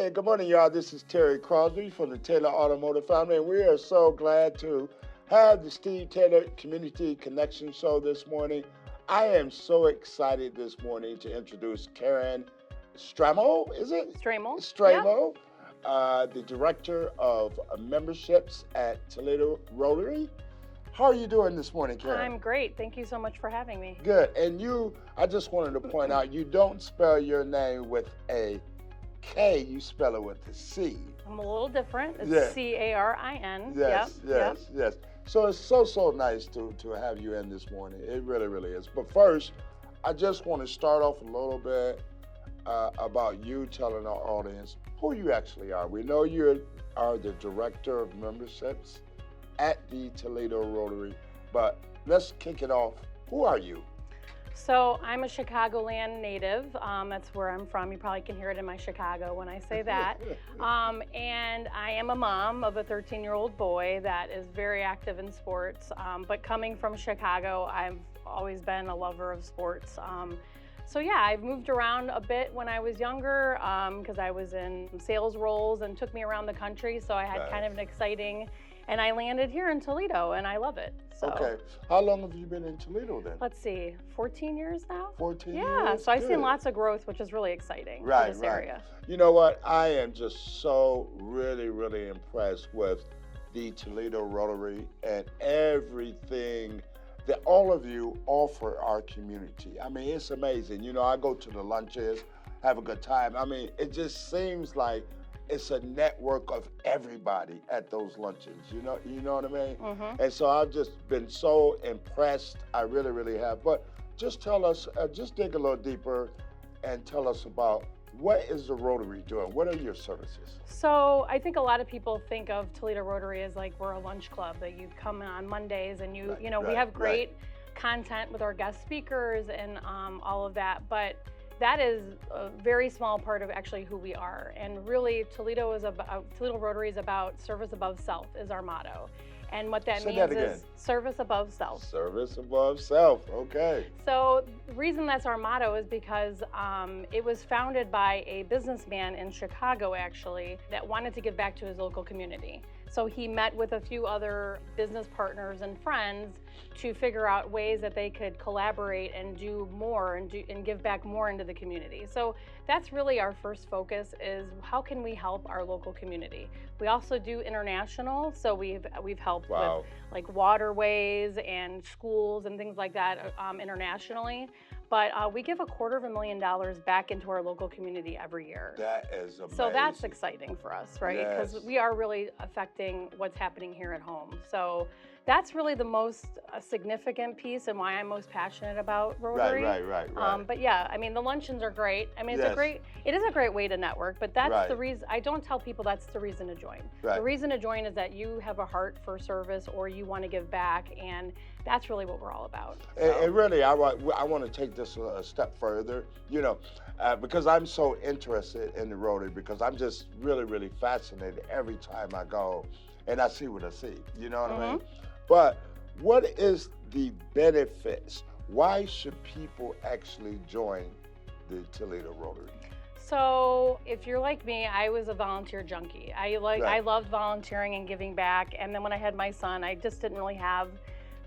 and good morning, y'all. This is Terry Crosby from the Taylor Automotive family, and we are so glad to have the Steve Taylor Community Connection Show this morning. I am so excited this morning to introduce Carin Stramel, is it? Stramel. Stramel, the Director of Memberships at Toledo Rotary. How are you doing this morning, Carin? I'm great. Thank you so much for having me. Good. And I just wanted to point out, you don't spell your name with a K, you spell it with a C. I'm a little different. It's Yeah. Carin. Yes, yes. So it's so nice to have you in this morning. It really, really is. But first, I just want to start off a little bit about you telling our audience who you actually are. We know you are the Director of Memberships at the Toledo Rotary, but let's kick it off. Who are you? So I'm a Chicagoland native. That's where I'm from. You probably can hear it in my Chicago when I say that. And I am a mom of a 13-year-old boy that is very active in sports. But coming from Chicago, I've always been a lover of sports. So yeah, I've moved around a bit when I was younger because I was in sales roles and took me around the country. So I had kind of an exciting, and I landed here in Toledo and I love it. So. Okay. How long have you been in Toledo then? Let's see, 14 years now? 14 years? Yeah, so I've Good. seen lots of growth, which is really exciting for this area. You know what? I am just so really impressed with the Toledo Rotary and everything that all of you offer our community. I mean, it's amazing. You know, I go to the lunches, have a good time. I mean, it just seems like it's a network of everybody at those lunches. You know what I mean? Mm-hmm. And so I've just been so impressed. I really have. But just tell us, just dig a little deeper and tell us about what is the Rotary doing? What are your services? So I think a lot of people think of Toledo Rotary as like we're a lunch club that you come on Mondays and we have great content with our guest speakers and all of that. But that is a very small part of actually who we are. And really Toledo Rotary is about service above self is our motto. And what that means is service above self. Service above self, okay. So the reason that's our motto is because it was founded by a businessman in Chicago actually that wanted to give back to his local community. So he met with a few other business partners and friends to figure out ways that they could collaborate and do more and give back more into the community. So that's really our first focus is how can we help our local community? We also do international, so we've helped with like waterways and schools and things like that internationally. But we give $250,000 back into our local community every year. That is amazing. So that's exciting for us, right? Because Yes. we are really affecting what's happening here at home. So that's really the most significant piece and why I'm most passionate about Rotary. Right. But yeah, I mean, the luncheons are great. I mean, it is a great way to network, but that's the reason, I don't tell people that's the reason to join. Right. The reason to join is that you have a heart for service or you want to give back, and that's really what we're all about. So. And really, I want to take this a step further, because I'm so interested in the Rotary, because I'm just really fascinated every time I go and I see what I see, you know what I mean? But what is the benefits? Why should people actually join the Toledo Rotary? So if you're like me, I was a volunteer junkie. I loved volunteering and giving back. And then when I had my son, I just didn't really have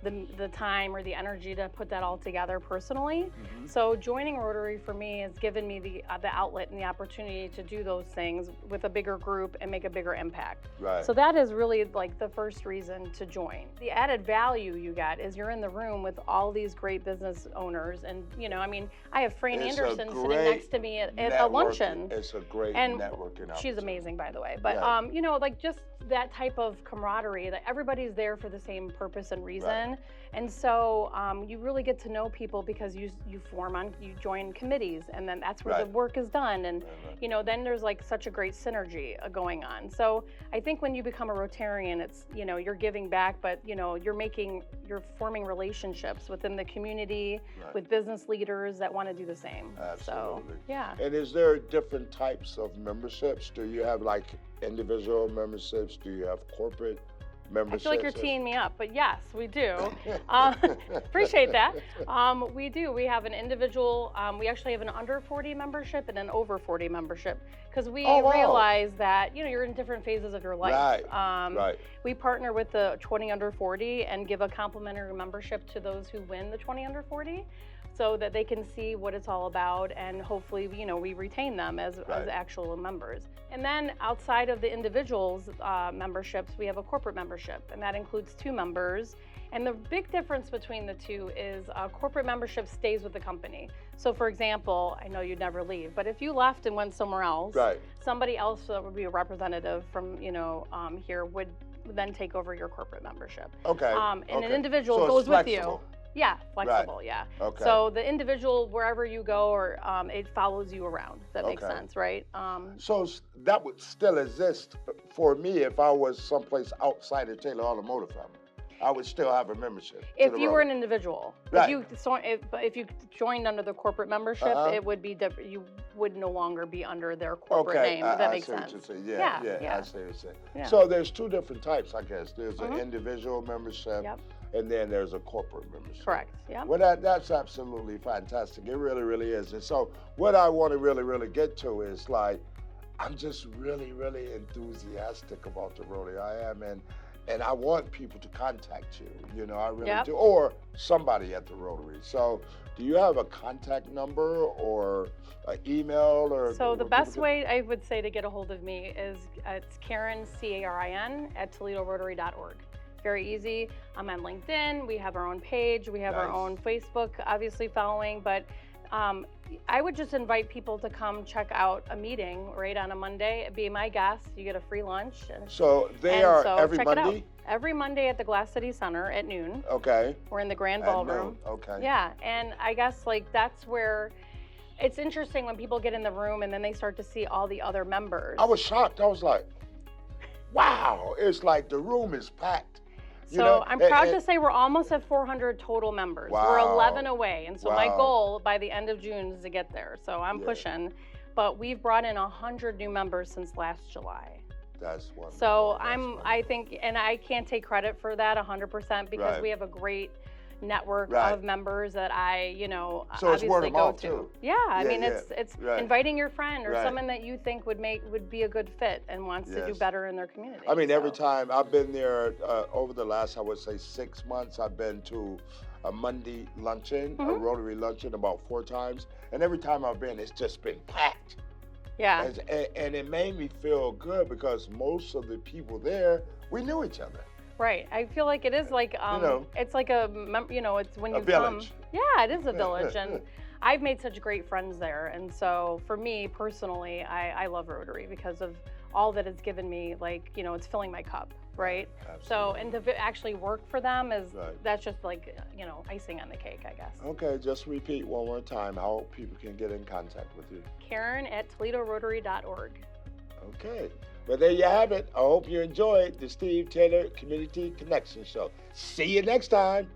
the time or the energy to put that all together personally. Mm-hmm. So joining Rotary for me has given me the outlet and the opportunity to do those things with a bigger group and make a bigger impact. Right. So that is really like the first reason to join. The added value you get is you're in the room with all these great business owners, and I have Fran Anderson sitting next to me at a luncheon. It's a great and networking opportunity. She's amazing, by the way. But like just that type of camaraderie, that everybody's there for the same purpose and reason. Right. And so you really get to know people because you join committees, and then that's where the work is done. And then there's like such a great synergy going on. So I think when you become a Rotarian, it's you're giving back, but you're forming relationships within the community with business leaders that want to do the same. Absolutely. So yeah. And is there different types of memberships? Do you have like individual memberships? Do you have corporate membership. I feel like you're teeing me up, but yes, we do. Appreciate that. We do. We have an individual, we actually have an under 40 membership and an over 40 membership because we realize that, you're in different phases of your life. Right. We partner with the 20 under 40 and give a complimentary membership to those who win the 20 under 40 so that they can see what it's all about, and hopefully, we retain them as actual members. And then outside of the individuals' memberships, we have a corporate membership, and that includes 2 members. And the big difference between the two is a corporate membership stays with the company. So for example, I know you'd never leave, but if you left and went somewhere else, somebody else that would be a representative from, here would then take over your corporate membership. Okay. And an individual goes with you. Yeah, flexible, yeah. Okay. So the individual, wherever you go, or it follows you around. That makes sense, right? So that would still exist for me if I was someplace outside of Taylor Automotive Family. I would still have a membership. If you were an individual. If you joined under the corporate membership, it would be different. You would no longer be under their corporate name. Does that make sense? I see what you're saying. Yeah, I see what you're saying. Yeah. So there's 2 different types, I guess. There's an individual membership, and then there's a corporate membership. Correct. Yeah. Well, that's absolutely fantastic. It really, really is. And so what I want to really, really get to is I'm just really, really enthusiastic about the Rotary. I am, and I want people to contact you. I really do, or somebody at the Rotary. So, do you have a contact number or an email or? So the best way I would say to get a hold of me is it's Carin, Carin at ToledoRotary.org. Very easy. I'm on LinkedIn. We have our own page. We have our own Facebook, obviously following, but. I would just invite people to come check out a meeting on a Monday. Be my guest. You get a free lunch. So every Monday? Every Monday at the Glass City Center at noon. Okay. We're in the Grand Ballroom. Okay. Yeah, and I guess that's where it's interesting when people get in the room and then they start to see all the other members. I was shocked. I was like, wow, it's like the room is packed. So I'm proud to say we're almost at 400 total members. Wow. We're 11 away. And so my goal by the end of June is to get there. So I'm pushing. But we've brought in 100 new members since last July. That's wonderful. So I think, and I can't take credit for that 100% because we have a great network of members that I, so obviously go to. Too. Yeah, I mean, it's inviting your friend or someone that you think would be a good fit and wants to do better in their community. I mean, every time I've been there over the last, I would say 6 months, I've been to a Monday luncheon, a Rotary luncheon about 4 times. And every time I've been, it's just been packed. Yeah. And it made me feel good because most of the people there, we knew each other. Right. I feel like it is like, it's like it's when you come. Yeah, it is a village. And I've made such great friends there. And so for me personally, I love Rotary because of all that it's given me. It's filling my cup. Right. Absolutely. So, and to actually work for them that's just icing on the cake, I guess. Okay. Just repeat one more time how people can get in contact with you. Carin at ToledoRotary.org. Okay. Well, there you have it. I hope you enjoyed the Steve Taylor Community Connection Show. See you next time.